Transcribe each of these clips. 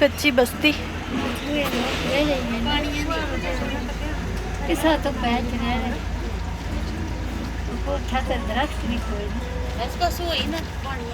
कच्ची बस्ती। तो पैच रहे कोठा से दरख्त भी कोई नहीं इसका सोई ना पानी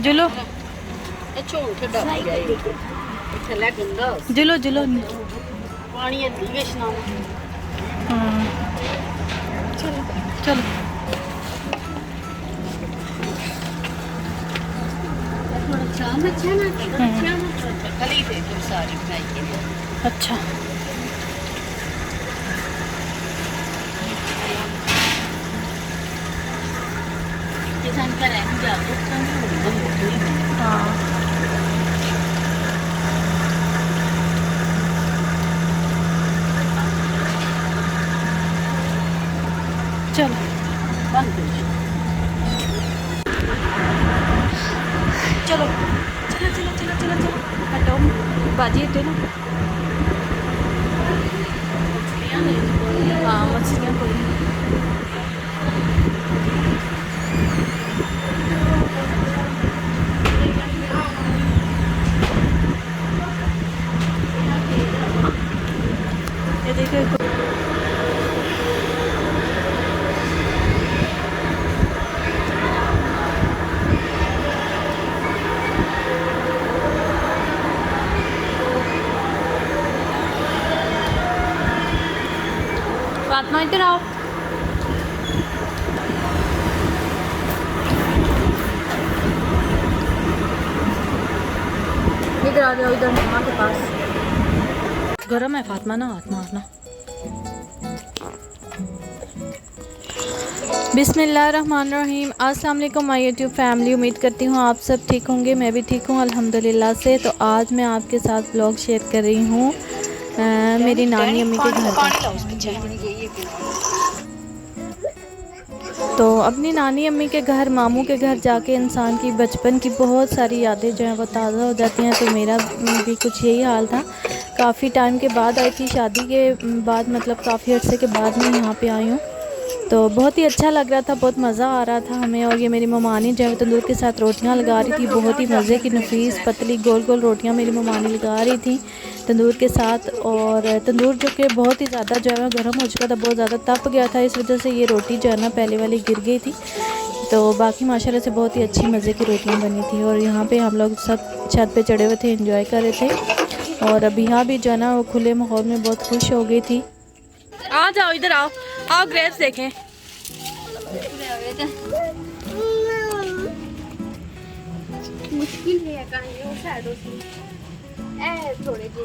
जुलो जुलो जुलो पानी हाँ चलो चलो अच्छा हाँ चलो चलो चलो चलो चलो चलो चलो हटो बाजी हटो ना। हाँ मछलियाँ कोई ये देखिए फातिमा इधर आओ। इधर आ जाओ इधर मामा के पास। गरम है फातिमा ना हाथ मारना। बिस्मिल्लाहिर्रहमानिर्रहीम। अस्सलाम वालेकुम माय यूट्यूब फैमिली। उम्मीद करती हूँ आप सब ठीक होंगे। मैं भी ठीक हूँ अल्हम्दुलिल्लाह से। तो आज मैं आपके साथ ब्लॉग शेयर कर रही हूँ मेरी नानी अम्मी के घर का। तो अपनी नानी अम्मी के घर मामू के घर जाके इंसान की बचपन की बहुत सारी यादें जो हैं वो ताज़ा हो जाती हैं। तो मेरा भी कुछ यही हाल था। काफ़ी टाइम के बाद आई थी, शादी के बाद, मतलब काफ़ी अर्से के बाद मैं यहाँ पे आई हूँ। तो बहुत ही अच्छा लग रहा था, बहुत मज़ा आ रहा था हमें। और ये मेरी ममानी जो है तंदूर के साथ रोटियां लगा रही थी, बहुत ही मज़े की नफीस पतली गोल गोल रोटियां मेरी ममानी लगा रही थी तंदूर के साथ। और तंदूर जो कि बहुत ही ज़्यादा जो है गर्म हो चुका था, बहुत ज़्यादा तप गया था, इस वजह से ये रोटी जो है ना पहले वाली गिर गई थी। तो बाकी माशाल्लाह से बहुत ही अच्छी मज़े की रोटियाँ बनी थी। और यहाँ पर हम लोग सब छत पर चढ़े हुए थे, इंजॉय कर रहे थे। और अभी यहाँ भी जो है ना वो खुले माहौल में बहुत खुश हो गई थी। आ जाओ इधर आओ, आओ ग्रेप्स देखें। मुश्किल है थोड़े जे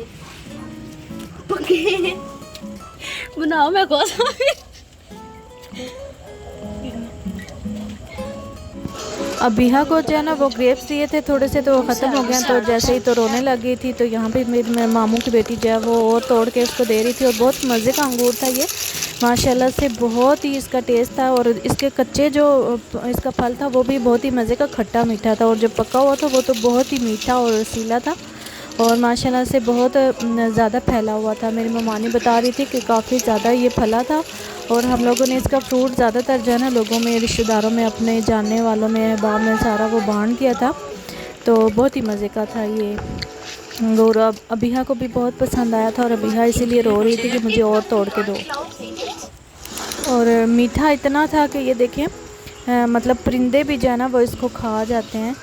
बनाओ मैं कौन सा अबिहा को जो है ना वो ग्रेप्स दिए थे थोड़े से, तो वो ख़त्म हो गए। तो जैसे ही तो रोने लग गई थी। तो यहाँ पे मेरे मामू की बेटी जो है वो और तोड़ के उसको दे रही थी। और बहुत मज़े का अंगूर था ये, माशाल्लाह से बहुत ही इसका टेस्ट था। और इसके कच्चे जो इसका फल था वो भी बहुत ही मज़े का खट्टा मीठा था। और जो पका हुआ था वो तो बहुत ही मीठा और रसीला था। और माशाल्लाह से बहुत ज़्यादा फैला हुआ था। मेरी ममानी बता रही थी कि काफ़ी ज़्यादा ये फला था। और हम लोगों ने इसका फ्रूट ज़्यादातर जो है ना लोगों में, रिश्तेदारों में, अपने जानने वालों में, अहबाब में सारा वो बांट दिया था। तो बहुत ही मज़े का था ये अंगूर। अबिहा को भी बहुत पसंद आया था। और अबिहा इसीलिए रो रही थी कि मुझे और तोड़ के दो। और मीठा इतना था कि ये देखें, मतलब परिंदे भी जो है ना वो इसको खा जाते हैं।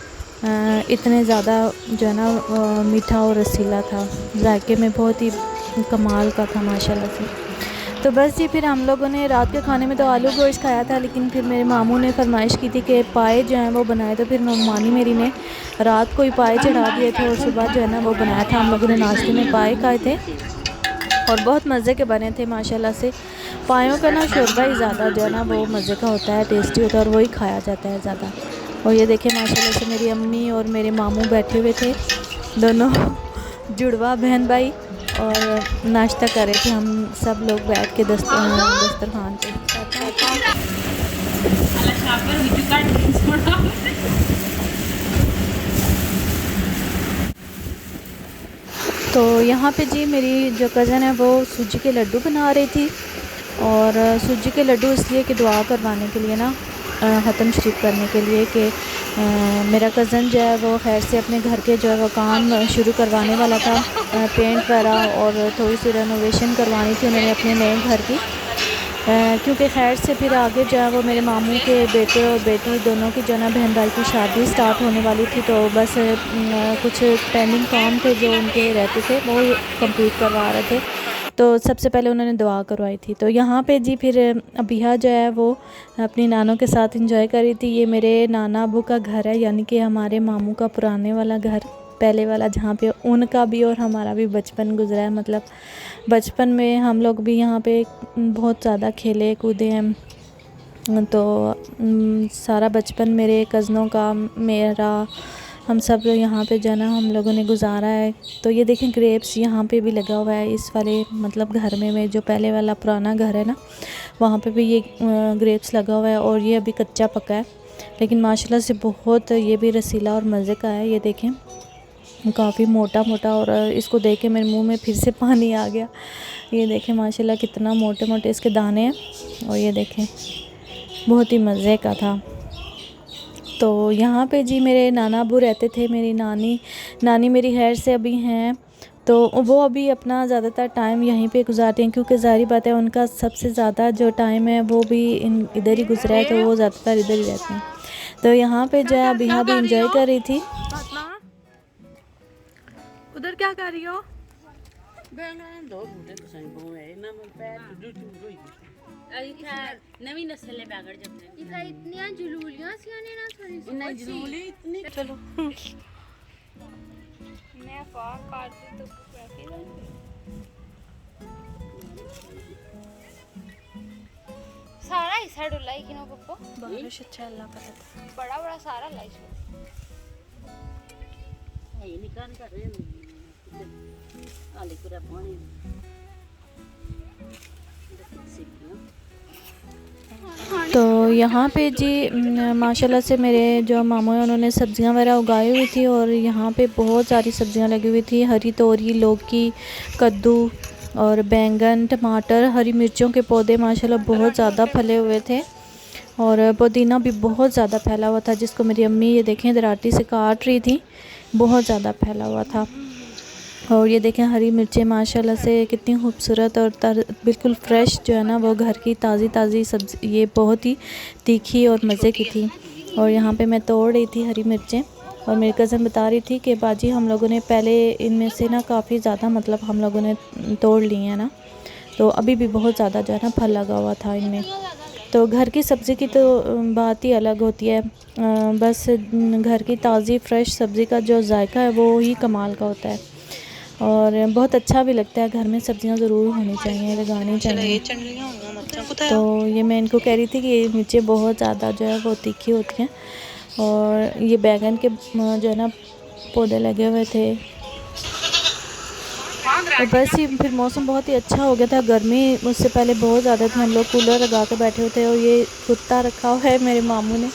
इतने ज़्यादा जो है ना मीठा और रसीला था, जायके में बहुत ही कमाल का था माशाल्लाह से। तो बस जी फिर हम लोगों ने रात के खाने में तो आलू गोश्त खाया था। लेकिन फिर मेरे मामू ने फरमाइश की थी कि पाए जो हैं वो बनाए। तो फिर ममानी मेरी ने रात को ही पाए चढ़ा दिए थे और सुबह जो है ना वो बनाया था। हम लोगों ने नाश्ते में पाए खाए थे और बहुत मज़े के बने थे माशाल्लाह से। पायों का ना शोरबा ही ज़्यादा जो है ना वो मज़े का होता है, टेस्टी होता है और वही खाया जाता है ज़्यादा। और ये देखें माशाल्लाह से मेरी अम्मी और मेरे मामू बैठे हुए थे, दोनों जुड़वा बहन भाई, और नाश्ता कर रहे थे हम सब लोग बैठ के दस्तरखान पे। तो यहाँ पे जी मेरी जो कज़न है वो सूजी के लड्डू बना रही थी, और सूजी के लड्डू इसलिए कि दुआ करवाने के लिए ना, ख़त्म शरीफ करने के लिए कि मेरा कज़न जो है वो खैर से अपने घर के जो है वो काम शुरू करवाने वाला था, पेंट वगैरह और थोड़ी सी रेनोवेशन करवानी थी उन्होंने अपने नए घर की, क्योंकि खैर से फिर आगे जो है वो मेरे मामू के बेटे और बेटी दोनों की जो है ना बहन भाई की शादी स्टार्ट होने वाली थी। तो बस कुछ पेंडिंग काम थे जो उनके रहते थे वो कंप्लीट करवा रहे थे। तो सबसे पहले उन्होंने दुआ करवाई थी। तो यहाँ पे जी फिर अबिहा जो है वो अपनी नानों के साथ एंजॉय कर रही थी। ये मेरे नाना अबू का घर है, यानी कि हमारे मामू का पुराने वाला घर, पहले वाला, जहाँ पे उनका भी और हमारा भी बचपन गुजरा है। मतलब बचपन में हम लोग भी यहाँ पे बहुत ज़्यादा खेले कूदे हैं। तो सारा बचपन मेरे कज़नों का, मेरा, हम सब यहाँ पे जो ना हम लोगों ने गुजारा है। तो ये देखें ग्रेप्स यहाँ पे भी लगा हुआ है इस वाले मतलब घर में जो पहले वाला पुराना घर है ना, वहाँ पे भी ये ग्रेप्स लगा हुआ है, और ये अभी कच्चा पका है, लेकिन माशाल्लाह से बहुत ये भी रसीला और मज़े का है। ये देखें काफ़ी मोटा मोटा, और इसको देख के मेरे मुंह में फिर से पानी आ गया। ये देखें माशाल्लाह कितना मोटे मोटे इसके दाने हैं, और ये देखें बहुत ही मज़े का था। तो यहाँ पे जी मेरे नाना अबू रहते थे, मेरी नानी मेरी खैर से अभी हैं, तो वो अभी अपना ज़्यादातर टाइम यहीं पे गुजारते हैं, क्योंकि ज़ाहिर बात है उनका सबसे ज़्यादा जो टाइम है वो भी इधर ही गुजरा है, तो वो ज़्यादातर इधर ही रहते हैं। तो यहाँ पे जो है अबिहा भी इंजॉय कर रही थी। उधर क्या कर रही हो? नवी नस्ल है बैगड़ जब इतनी जुलूलियां सियाने ना थोड़ी सी इतना जरूरी इतनी चलो मैं फार काट दे तो कैसे सारा हिस्सा डुलाई कि ना पप्पा बारिश अच्छा अल्लाह का है। बड़ा बड़ा सारा लाई ये निकाल कर रहे हैं आले पूरा पानी तो यहाँ पे जी माशाल्लाह से मेरे जो मामू हैं उन्होंने सब्ज़ियाँ वगैरह उगाई हुई थी, और यहाँ पे बहुत सारी सब्ज़ियाँ लगी हुई थी, हरी तोरी, लौकी, कद्दू और बैंगन, टमाटर, हरी मिर्चों के पौधे माशाल्लाह बहुत ज़्यादा फले हुए थे, और पुदीना भी बहुत ज़्यादा फैला हुआ था, जिसको मेरी अम्मी ये देखें दराटी से काट रही थी, बहुत ज़्यादा फैला हुआ था। और ये देखें हरी मिर्चें माशाल्लाह से कितनी खूबसूरत और बिल्कुल फ़्रेश जो है ना वो घर की ताज़ी सब्ज़ी, ये बहुत ही तीखी और मज़े की थी। और यहाँ पे मैं तोड़ रही थी हरी मिर्चें, और मेरी कज़न बता रही थी कि बाजी हम लोगों ने पहले इनमें से ना काफ़ी ज़्यादा मतलब हम लोगों ने तोड़ ली हैं ना, तो अभी भी बहुत ज़्यादा जो है ना फल लगा हुआ था इनमें। तो घर की सब्ज़ी की तो बात ही अलग होती है, बस घर की ताज़ी फ़्रेश सब्ज़ी का जो जायका है वो ही कमाल का होता है, और बहुत अच्छा भी लगता है। घर में सब्जियां ज़रूर होनी चाहिए, लगानी चाहिए। तो ये मैं इनको कह रही थी कि ये मिर्चें बहुत ज़्यादा जो है वो तीखी होती हैं, और ये बैगन के जो है ना पौधे लगे हुए थे। और बस ही फिर मौसम बहुत ही अच्छा हो गया था, गर्मी उससे पहले बहुत ज़्यादा थी, हम लोग कूलर लगा के बैठे हुए थे। और ये कुत्ता रखा हुआ है मेरे मामू ने,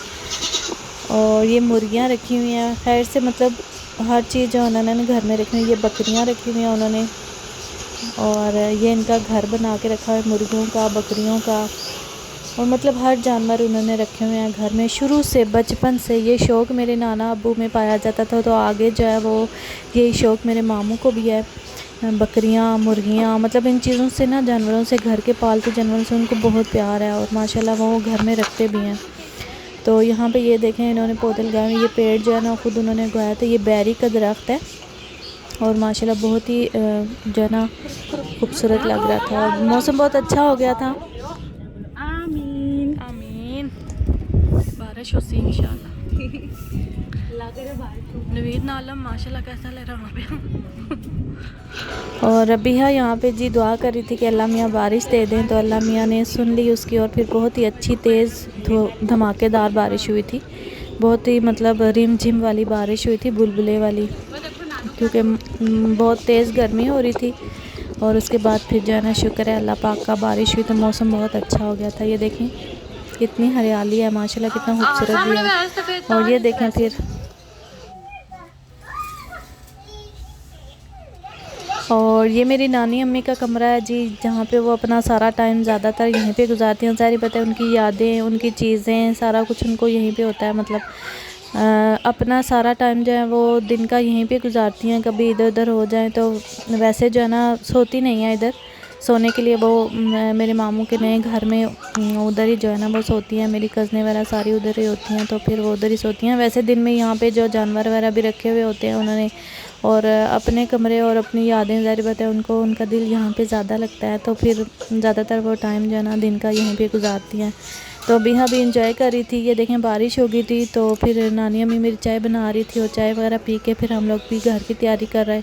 और ये मुर्गियाँ रखी हुई हैं, खैर से मतलब हर चीज़ जो उन्होंने घर में रखी हुई, ये बकरियां रखी हुई हैं उन्होंने, और ये इनका घर बना के रखा है मुर्गियों का, बकरियों का, और मतलब हर जानवर उन्होंने रखे हुए हैं घर में। शुरू से बचपन से ये शौक़ मेरे नाना अब्बू में पाया जाता था, तो आगे जो है वो यही शौक़ मेरे मामू को भी है। बकरियां, मुर्गियां, मतलब इन चीज़ों से ना, जानवरों से, घर के पालतू जानवरों से उनको बहुत प्यार है, और माशाल्लाह वो घर में रखते भी हैं। तो यहाँ पे ये देखें इन्होंने पौधे लगाए हुए, ये पेड़ जो है ना खुद उन्होंने उगाया था, ये बेरी का दरख्त है, और माशाल्लाह बहुत ही जो है ना खूबसूरत लग रहा था, और मौसम बहुत अच्छा हो गया था। आमीन आमीन, बारिश हो सी इंशाल्लाह। नवीद नालम माशाल्लाह कैसा लग रहा पे। और अबिहा यहाँ पे जी दुआ कर रही थी कि अल्लाह मियाँ बारिश दे दें, तो अल्लाह मियाँ ने सुन ली उसकी, और फिर बहुत ही अच्छी तेज़ धमाकेदार बारिश हुई थी, बहुत ही मतलब रिम झिम वाली बारिश हुई थी, बुलबुले वाली, क्योंकि बहुत तेज़ गर्मी हो रही थी। और उसके बाद फिर जो है ना शुक्र है अल्लाह पाक का, बारिश हुई तो मौसम बहुत अच्छा हो गया था। ये देखें कितनी हरियाली है माशाल्लाह, कितना खूबसूरत भी है। और ये देखें फिर और ये मेरी नानी अम्मी का कमरा है जी, जहाँ पे वो अपना सारा टाइम ज़्यादातर यहीं पे गुजारती हैं। सारी पता है उनकी यादें, उनकी चीज़ें, सारा कुछ उनको यहीं पे होता है। मतलब अपना सारा टाइम जो है वो दिन का यहीं पे गुजारती हैं। कभी इधर उधर हो जाए तो वैसे जो है ना सोती नहीं है इधर, सोने के लिए वो मेरे मामू के नए घर में उधर ही जो है ना वो सोती हैं। मेरी कज़नें वगैरह सारी उधर ही होती हैं, तो फिर वो उधर ही सोती हैं। वैसे दिन में यहाँ पे जो जानवर वगैरह भी रखे हुए होते हैं उन्होंने, और अपने कमरे और अपनी यादें ज़ाहिर बात है उनको, उनका दिल यहाँ पे ज़्यादा लगता है, तो फिर ज़्यादातर वो टाइम जो है ना दिन का यहीं पे गुजारती हैं। तो अभी अभी इंजॉय कर रही थी। ये देखें बारिश हो गई थी, तो फिर नानी अम्मी मेरी चाय बना रही थी, और चाय वगैरह पी के फिर हम लोग भी घर की तैयारी कर रहे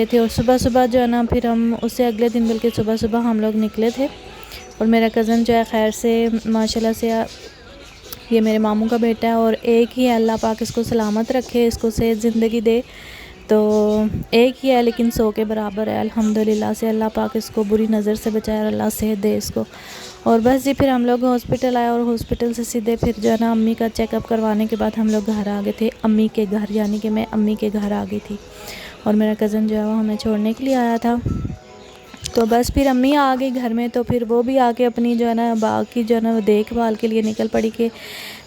थे। और सुबह सुबह जो है ना फिर हम उससे अगले दिन बल्कि सुबह सुबह हम लोग निकले थे। और मेरा कज़न जो है खैर से माशाल्लाह से, ये मेरे मामू का बेटा है, और एक ही है, अल्लाह पाक इसको सलामत रखे, इसको सेहत ज़िंदगी दे। तो एक ही है लेकिन 100 के बराबर है अल्हम्दुलिल्लाह से। अल्लाह पाक इसको बुरी नज़र से बचाए और अल्लाह सेहत दे इसको। और बस जी फिर हम लोग हॉस्पिटल आए, और हॉस्पिटल से सीधे फिर जो है ना अम्मी का चेकअप करवाने के बाद हम लोग घर आ गए थे, अम्मी के घर, यानी कि मैं अम्मी के घर आ गई थी। और मेरा कज़न जो है वो हमें छोड़ने के लिए आया था। तो बस फिर अम्मी आ गई घर में, तो फिर वो भी आके अपनी जो है ना बाग की जो है ना वो देखभाल के लिए निकल पड़ी कि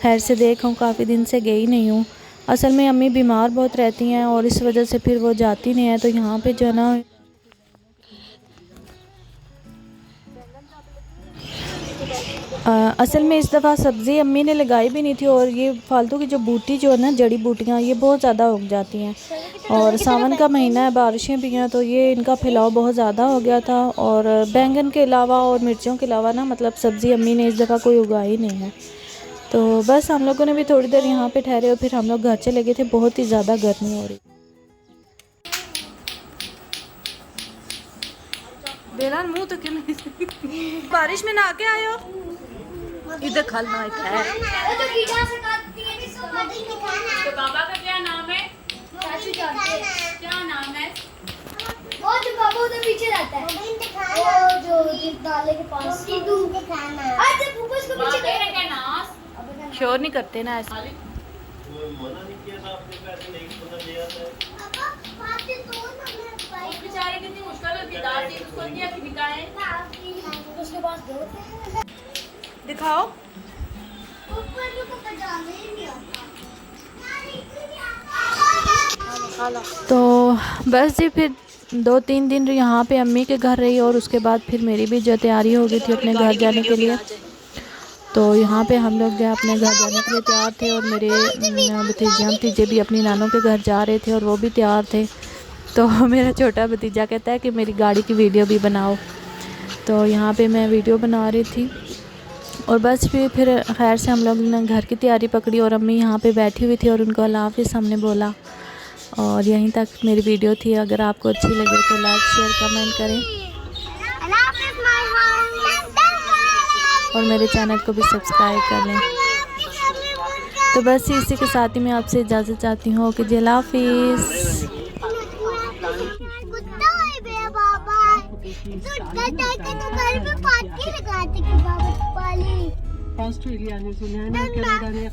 खैर से देखूँ, काफ़ी दिन से गई नहीं हूँ। असल में अम्मी बीमार बहुत रहती हैं और इस वजह से फिर वो जाती नहीं है। तो यहाँ पे जो है ना असल में इस दफ़ा सब्ज़ी अम्मी ने लगाई भी नहीं थी, और ये फालतू की जो बूटी जो है ना, जड़ी बूटियाँ, ये बहुत ज़्यादा उग जाती हैं। और सावन का महीना है, बारिशें भी हैं, तो ये इनका फैलाव बहुत ज़्यादा हो गया था। और बैंगन के अलावा और मिर्चों के अलावा ना मतलब सब्ज़ी अम्मी ने इस दफ़ा कोई उगाई नहीं है। तो बस हम लोगों ने भी थोड़ी देर यहाँ पे ठहरे, और फिर हम लोग घर चले गए थे। बहुत ही ज़्यादा गर्मी हो रही। बेलान मुँह तो क्यों नहीं बारिश में नहा के आए हो? इधर खलना है। तो बाबा का क्या नाम है? क्या नाम है? और जो बाबा उधर पीछे रहता है, वो जो नाले के पास, आज ऊपर उसको पीछे मेरा क्या नाम? शोर नहीं करते ना ऐसे। बेचारे कितनी मुश्किल होती है, दाल थी उसको दिया कि निकाले। उसके पास दो दिखाओ। ऊपर को जाने ही नहीं आता। तो बस जी फिर 2-3 दिन यहाँ पे अम्मी के घर रही, और उसके बाद फिर मेरी भी जो तैयारी हो गई थी अपने घर जाने के लिए। तो यहाँ पे हम लोग जो अपने घर जाने के लिए तैयार थे, और मेरे भतीजे भी अपनी नानों के घर जा रहे थे, और वो भी तैयार थे। तो मेरा छोटा भतीजा कहता है कि मेरी गाड़ी की वीडियो भी बनाओ। तो यहाँ पे मैं वीडियो बना रही थी, और बस फिर खैर से हम लोग ने घर की तैयारी पकड़ी, और अम्मी यहाँ पे बैठी हुई थी, और उनको अल्लाह हाफ़िज़ हमने बोला। और यहीं तक मेरी वीडियो थी। अगर आपको अच्छी लगे तो लाइक शेयर कमेंट करें, और मेरे चैनल को भी सब्सक्राइब कर लें। तो बस इसी के साथ ही मैं आपसे इजाज़त चाहती हूँ कि जी अल्लाह हाफ़िज़। ऑस्ट्रेलिया, न्यूजीलैंड और कनाडा ने